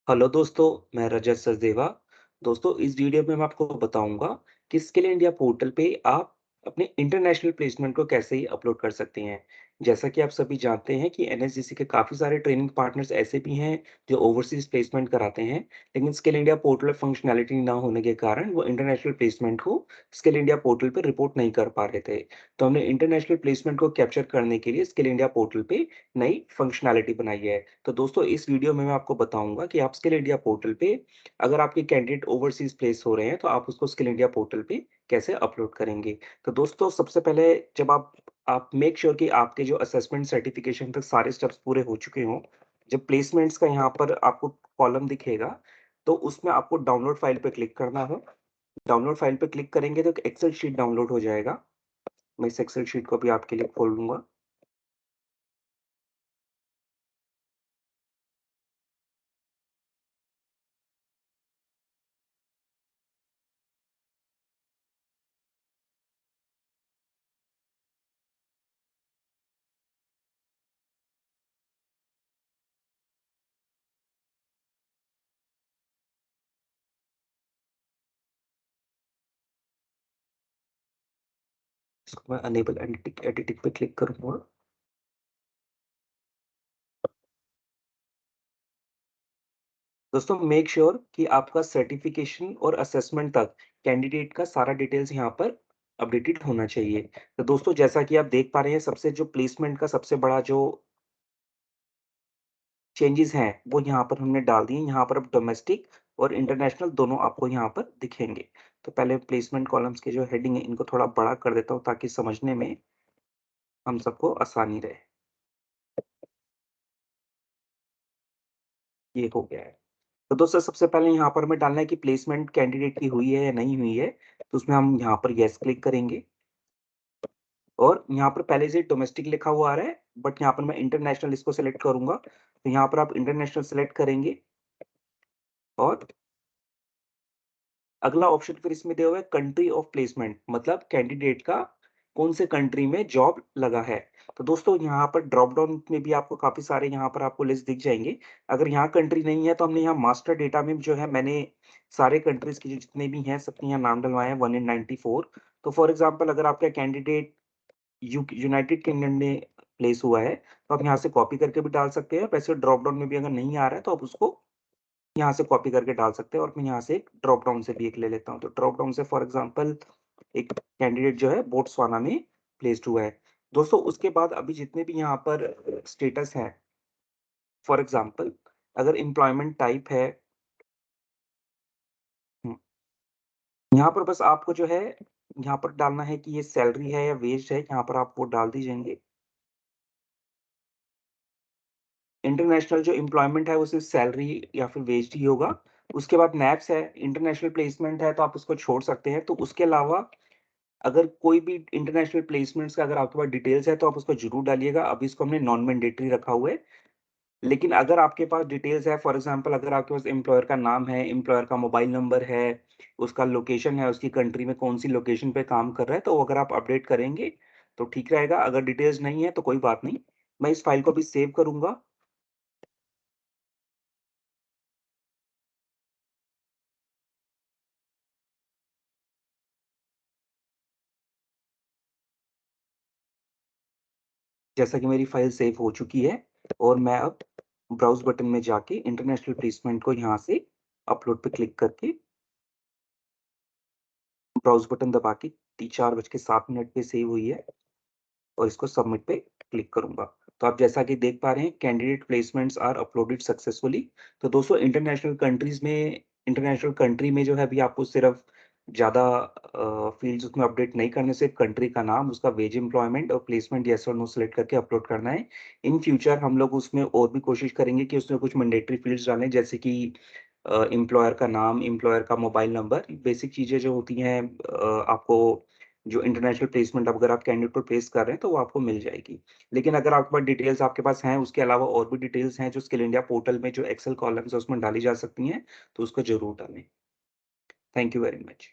Hello दोस्तों, मैं रजत सचदेवा। दोस्तों, इस वीडियो में मैं आपको बताऊंगा कि स्किल इंडिया पोर्टल पे आप अपने इंटरनेशनल प्लेसमेंट को कैसे अपलोड कर सकते हैं। जैसा कि आप सभी जानते हैं कि एनएसडीसी के काफ़ी सारे ट्रेनिंग पार्टनर्स ऐसे भी हैं जो ओवरसीज़ प्लेसमेंट कराते हैं, लेकिन स्किल इंडिया पोर्टल फंक्शनैलिटी ना होने के कारण वो इंटरनेशनल प्लेसमेंट को स्किल इंडिया पोर्टल पे रिपोर्ट नहीं कर पा रहे थे। तो हमने इंटरनेशनल प्लेसमेंट को कैप्चर करने के लिए स्किल इंडिया पोर्टल पे नई फंक्शनैलिटी बनाई है। तो दोस्तों, इस वीडियो में मैं आपको बताऊँगा कि आप स्किल इंडिया पोर्टल पे अगर आपके कैंडिडेट ओवरसीज़ प्लेस हो रहे हैं, तो आप उसको स्किल इंडिया पोर्टल पे कैसे अपलोड करेंगे। तो दोस्तों, सबसे पहले जब आप मेक श्योर कि आपके जो असेसमेंट सर्टिफिकेशन तक सारे स्टेप्स पूरे हो चुके हों। जब प्लेसमेंट्स का यहाँ पर आपको कॉलम दिखेगा, तो उसमें आपको डाउनलोड फाइल पे क्लिक करना है। डाउनलोड फाइल पे क्लिक करेंगे तो एक एक्सेल शीट डाउनलोड हो जाएगा। मैं इस एक्सेल शीट को भी आपके लिए खोल लूँगा। इसको मैं अनेबल एडिटिंग एडिटिंग पे क्लिक करूँगा। दोस्तों, मेक श्योर कि आपका सर्टिफिकेशन और असेसमेंट तक कैंडिडेट का सारा डिटेल्स यहाँ पर अपडेटेड होना चाहिए। तो दोस्तों, जैसा कि आप देख पा रहे हैं, सबसे जो प्लेसमेंट का सबसे बड़ा जो चेंजेस हैं, वो यहाँ पर हमने डाल दिए। यहाँ पर अब डोमेस्टिक और इंटरनेशनल दोनों आपको यहाँ पर दिखेंगे। तो पहले प्लेसमेंट कॉलम्स के जो हेडिंग है, इनको थोड़ा बड़ा कर देता हूँ ताकि समझने में हम सबको आसानी रहे। ये हो गया है। तो दोस्तों, सबसे पहले यहाँ पर हमें डालना है कि प्लेसमेंट कैंडिडेट की हुई है या नहीं हुई है। तो उसमें हम यहाँ पर येस क्लिक करेंगे। और यहाँ पर पहले से डोमेस्टिक लिखा हुआ आ रहा है, बट यहाँ पर मैं इंटरनेशनल इसको सेलेक्ट करूँगा। तो यहाँ पर आप इंटरनेशनल सेलेक्ट करेंगे और अगला ऑप्शन फिर इसमें दिया हुआ है कंट्री ऑफ प्लेसमेंट, मतलब कैंडिडेट का कौन से कंट्री में जॉब लगा है। तो दोस्तों, यहाँ पर ड्रॉप डाउन में भी आपको काफ़ी सारे यहाँ पर आपको लिस्ट दिख जाएँगे। अगर यहाँ कंट्री नहीं है, तो हमने यहाँ मास्टर डेटा में जो है मैंने सारे कंट्रीज़ के जितने भी हैं सबके यहाँ नाम डलवाए हैं 1 इन 94। तो फॉर एग्ज़ाम्पल, अगर आपका कैंडिडेट यूनाइटेड किंगडम में प्लेस हुआ है, तो आप यहाँ से कॉपी करके भी डाल सकते हैं। वैसे ड्रॉप डाउन में भी अगर नहीं आ रहा है, तो आप उसको यहाँ से कॉपी करके डाल सकते हैं। और मैं यहाँ से एक ड्रॉप डाउन से भी एक ले लेता हूँ। तो ड्रॉप डाउन से फॉर एग्ज़ाम्पल एक कैंडिडेट जो है बोट्सवाना में प्लेस्ड हुआ है। दोस्तों, उसके बाद अभी जितने भी यहाँ पर स्टेटस हैं, फॉर एग्ज़ाम्पल अगर एम्प्लॉयमेंट टाइप है, हुँ, यहाँ पर बस आपको जो है यहाँ पर डालना है कि ये सैलरी है या वेज है, यहाँ पर आप वो डाल दीजिएँगे। इंटरनेशनल जो एम्प्लॉयमेंट है वो सिर्फ़ सैलरी या फिर वेज ही होगा। उसके बाद नैप्स है, इंटरनेशनल प्लेसमेंट है, तो आप उसको छोड़ सकते हैं। तो उसके अलावा अगर कोई भी इंटरनेशनल प्लेसमेंट्स का अगर आपके पास डिटेल्स है, तो आप उसको ज़रूर डालिएगा। अभी इसको हमने नॉन मैंडेटरी रखा हुआ है। लेकिन अगर आपके पास डिटेल्स है, फॉर एग्ज़ाम्पल अगर आपके पास एम्प्लॉयर का नाम है, एम्प्लॉयर का मोबाइल नंबर है, उसका लोकेशन है, उसकी कंट्री में कौन-सी लोकेशन पे काम कर रहा है, तो अगर आप अपडेट करेंगे, तो ठीक रहेगा। अगर डिटेल्स नहीं है, तो कोई बात नहीं। मैं इस फ़ाइल को अभी सेव करूँगा। जैसा कि मेरी फ़ाइल सेव हो चुकी है और मैं अब ब्राउज़ बटन में जाके इंटरनेशनल प्लेसमेंट को यहाँ से अपलोड पे क्लिक करके ब्राउज़ बटन दबा के टी 4:07 पे सेव हुई है और इसको सबमिट पे क्लिक करूँगा। तो आप जैसा कि देख पा रहे हैं, candidate placements are uploaded successfully. तो दोस्तों, इंटरनेशनल कंट्री में जो है अभी आपको सिर्फ़ ज़्यादा फ़ील्ड्स उसमें अपडेट नहीं करने, सिर्फ़ कंट्री का नाम, उसका वेज एम्प्लॉयमेंट और प्लेसमेंट येस और नो सेलेक्ट करके अपलोड करना है। इन फ्यूचर हम लोग उसमें और भी कोशिश करेंगे कि उसमें कुछ मैंडेटरी फ़ील्ड्स डालें, जैसे कि एम्प्लॉयर का नाम, एम्प्लॉयर का मोबाइल नंबर, बेसिक चीज़ें जो होती हैं आपको जो इंटरनेशनल प्लेसमेंट अगर आप कैंडिडेट को प्लेस कर रहे हैं, तो वो आपको मिल जाएगी। लेकिन अगर आपके पास डिटेल्स आपके पास हैं, उसके अलावा और भी डिटेल्स हैं जो स्किल इंडिया पोर्टल में जो एक्सेल कॉलम्स है उसमें डाली जा सकती हैं, तो उसको ज़रूर डालें। Thank you very much.